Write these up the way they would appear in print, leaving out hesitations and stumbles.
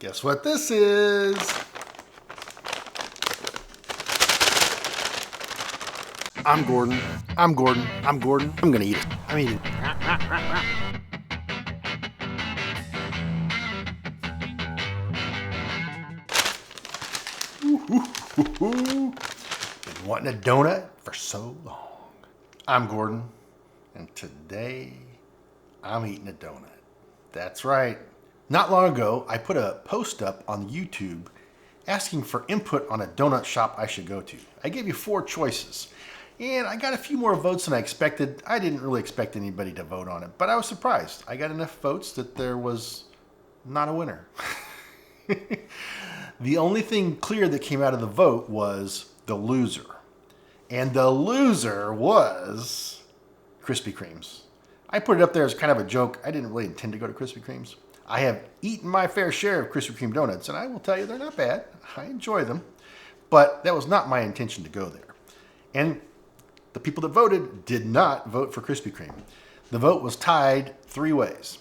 Guess what this is? I'm Gordon. I'm Gordon. I'm Gordon. I'm gonna eat it. I'm eating it. Been wanting a donut for so long. I'm Gordon, and today I'm eating a donut. That's right. Not long ago, I put a post up on YouTube asking for input on a donut shop I should go to. I gave you 4 choices, and I got a few more votes than I expected. I didn't really expect anybody to vote on it, but I was surprised. I got enough votes that there was not a winner. The only thing clear that came out of the vote was the loser. And the loser was Krispy Kreme's. I put it up there as kind of a joke. I didn't really intend to go to Krispy Kreme's. I have eaten my fair share of Krispy Kreme donuts, and I will tell you they're not bad. I enjoy them. But that was not my intention to go there. And the people that voted did not vote for Krispy Kreme. The vote was tied 3 ways.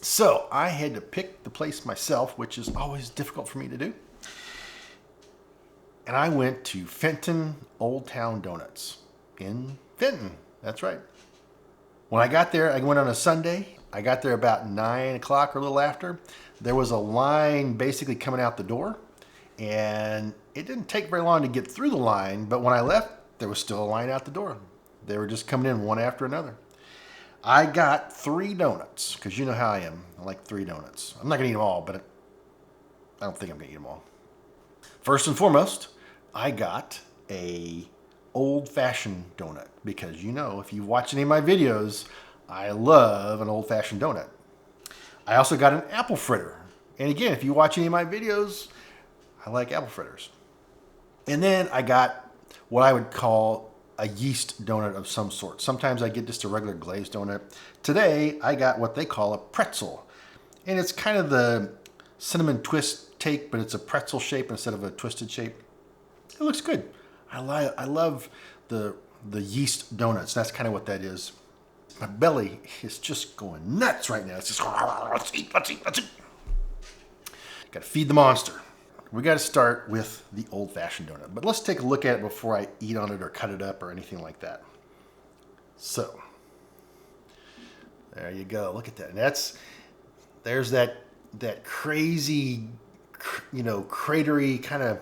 So I had to pick the place myself, which is always difficult for me to do. And I went to Fenton Olde Towne Donuts in Fenton. That's right. When I got there, I went on a Sunday. I got there about 9 o'clock or a little after. There was a line basically coming out the door. And it didn't take very long to get through the line. But when I left, there was still a line out the door. They were just coming in one after another. I got 3 donuts, because you know how I am. I like 3 donuts. I'm not going to eat them all, but I don't think I'm going to eat them all. First and foremost, I got a old-fashioned donut, because you know, if you watch any of my videos, I love an old-fashioned donut. I also got an apple fritter. And again, if you watch any of my videos, I like apple fritters. And then I got what I would call a yeast donut of some sort. Sometimes I get just a regular glazed donut. Today, I got what they call a pretzel. And it's kind of the cinnamon twist take, but it's a pretzel shape instead of a twisted shape. It looks good. I love the yeast donuts. That's kind of what that is. My belly is just going nuts right now. It's just, let's eat, let's eat, let's eat. Got to feed the monster. We got to start with the old-fashioned donut. But let's take a look at it before I eat on it or cut it up or anything like that. So, there you go. Look at that. And there's that crazy, cratery kind of,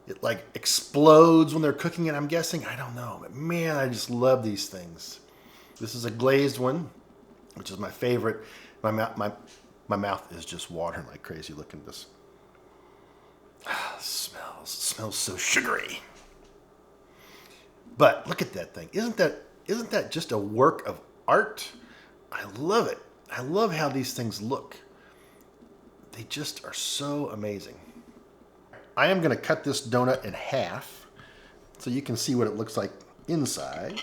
it like explodes when they're cooking it, I'm guessing. I don't know. But man, I just love these things. This is a glazed one, which is my favorite. My mouth is just watering like crazy looking at this. Smells so sugary. But look at that thing. Isn't that just a work of art? I love it. I love how these things look. They just are so amazing. I am going to cut this donut in half so you can see what it looks like inside.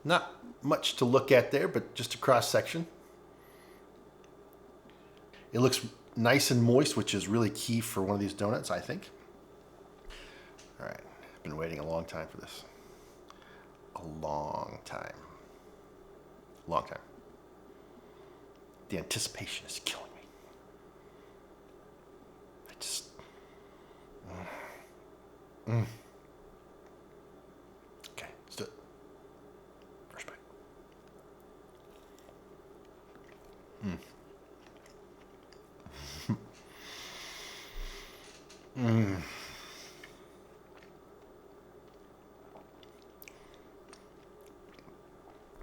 Not much to look at there, but just a cross section. It looks nice and moist, which is really key for one of these donuts, I think. All right, I've been waiting a long time for this. A long time. Long time. The anticipation is killing me. I just... Okay, let's do it. First bite.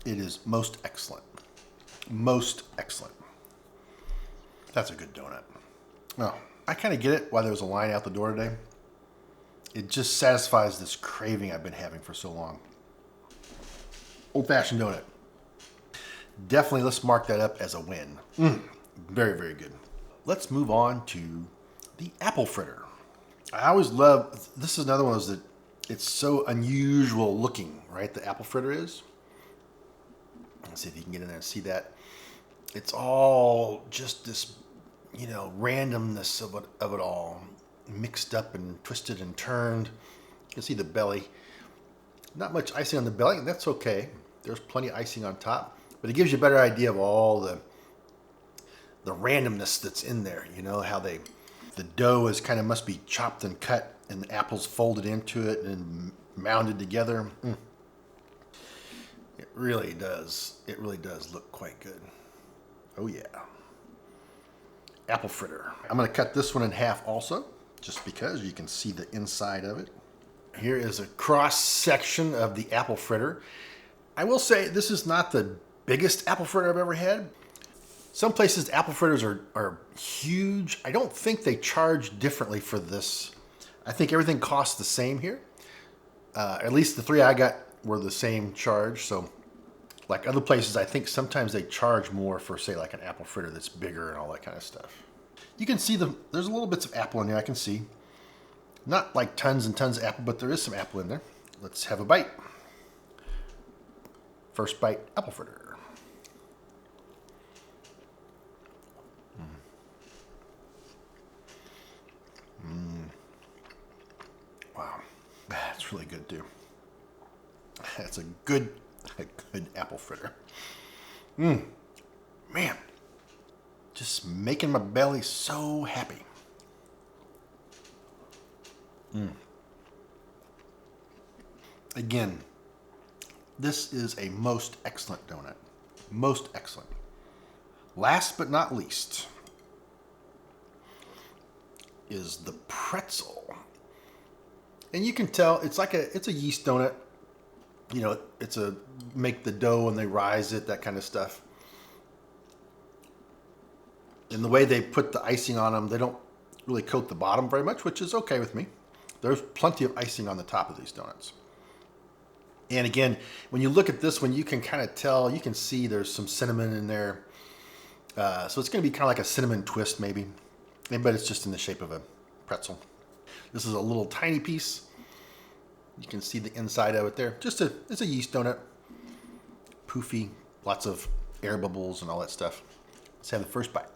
It is most excellent. Most excellent. That's a good donut. Oh, I kind of get it why there was a line out the door today. It just satisfies this craving I've been having for so long. Old-fashioned donut. Definitely, let's mark that up as a win. Very, very good. Let's move on to the apple fritter. I always love, this is another one of those that it's so unusual looking, right? The apple fritter is. Let's see if you can get in there and see that. It's all just this, randomness of it all. Mixed up and twisted and turned. You can see the belly. Not much icing on the belly, and that's okay. There's plenty of icing on top. But it gives you a better idea of all the the randomness that's in there. You know how the dough is kind of must be chopped and cut, and the apples folded into it and mounded together. It really does. It really does look quite good. Oh yeah. Apple fritter. I'm going to cut this one in half also, just because you can see the inside of it. Here is a cross section of the apple fritter. I will say this is not the biggest apple fritter I've ever had. Some places apple fritters are huge. I don't think they charge differently for this. I think everything costs the same here. At least the 3 I got were the same charge. So like other places, I think sometimes they charge more for, say, like an apple fritter that's bigger and all that kind of stuff. You can see there's a little bits of apple in there, I can see. Not like tons and tons of apple, but there is some apple in there. Let's have a bite. First bite, apple fritter. Wow, that's really good too. That's a good apple fritter. Man, just making my belly so happy. Again, this is a most excellent donut. Most excellent. Last but not least is the pretzel. And you can tell it's a yeast donut. You know, it's a make the dough and they rise it, that kind of stuff. And the way they put the icing on them, they don't really coat the bottom very much, which is okay with me. There's plenty of icing on the top of these donuts. And again, when you look at this one, you can kind of tell, you can see there's some cinnamon in there. So it's going to be kind of like a cinnamon twist maybe, but it's just in the shape of a pretzel. This is a little tiny piece. You can see the inside of it there. It's a yeast donut. Poofy, lots of air bubbles and all that stuff. Let's have the first bite.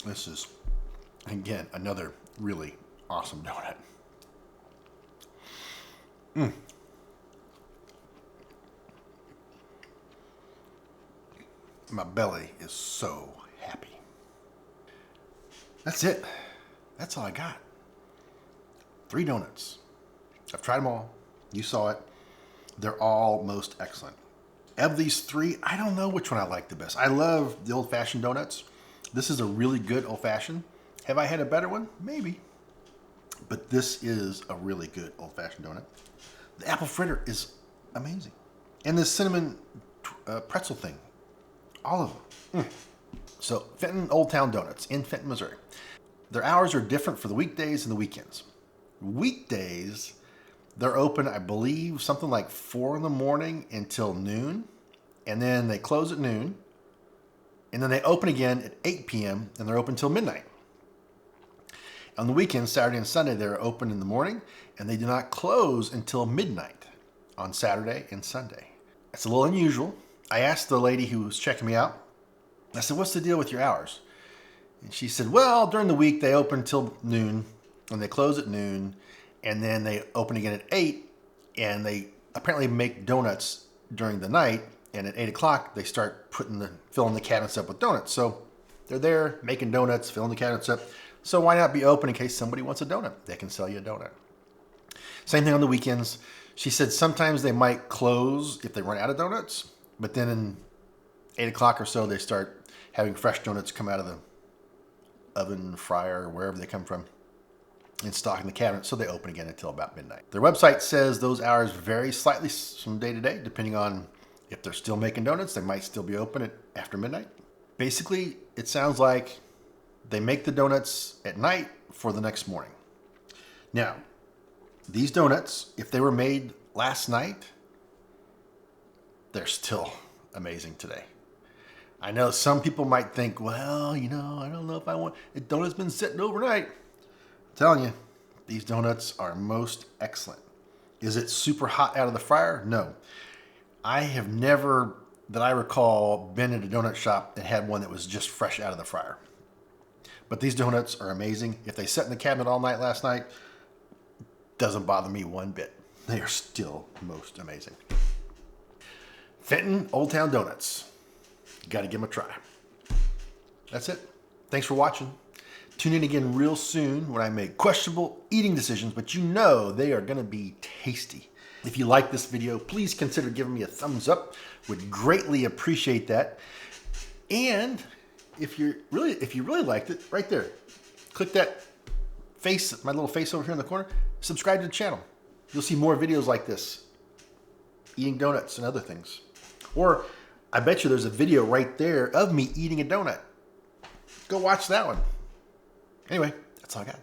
This is, again, another really awesome donut. My belly is so happy. That's it. That's all I got. 3 donuts. I've tried them all. You saw it. They're all most excellent. Of these 3, I don't know which one I like the best. I love the old-fashioned donuts. This is a really good old-fashioned. Have I had a better one? Maybe. But this is a really good old-fashioned donut. The apple fritter is amazing. And the cinnamon pretzel thing. All of them. So, Fenton Olde Towne Donuts in Fenton, Missouri. Their hours are different for the weekdays and the weekends. Weekdays, they're open, I believe, something like 4 in the morning until noon. And then they close at noon. And then they open again at 8 p.m. and they're open till midnight. On the weekends, Saturday and Sunday, they're open in the morning. And they do not close until midnight on Saturday and Sunday. It's a little unusual. I asked the lady who was checking me out, I said, what's the deal with your hours? And she said, well, during the week they open till noon and they close at noon and then they open again at 8 and they apparently make donuts during the night, and at 8 o'clock they start filling the cabinets up with donuts. So they're there making donuts, filling the cabinets up. So why not be open in case somebody wants a donut? They can sell you a donut. Same thing on the weekends. She said sometimes they might close if they run out of donuts, but then in 8 o'clock or so, they start having fresh donuts come out of the oven, fryer, or wherever they come from, and stock in the cabinet, so they open again until about midnight. Their website says those hours vary slightly from day to day, depending on if they're still making donuts. They might still be open after midnight. Basically, it sounds like they make the donuts at night for the next morning. Now, these donuts, if they were made last night, they're still amazing today. I know some people might think, well, you know, I don't know if I want it. Donut's been sitting overnight. I'm telling you, these donuts are most excellent. Is it super hot out of the fryer? No. I have never, that I recall, been in a donut shop and had one that was just fresh out of the fryer. But these donuts are amazing. If they sat in the cabinet all night last night, doesn't bother me one bit. They are still most amazing. Fenton Olde Towne Donuts. You got to give them a try. That's it. Thanks for watching. Tune in again real soon when I make questionable eating decisions, but you know they are going to be tasty. If you like this video, please consider giving me a thumbs up. Would greatly appreciate that. And if you really liked it, right there, click that face, my little face over here in the corner. Subscribe to the channel. You'll see more videos like this, eating donuts and other things. Or I bet you there's a video right there of me eating a donut. Go watch that one. Anyway, that's all I got.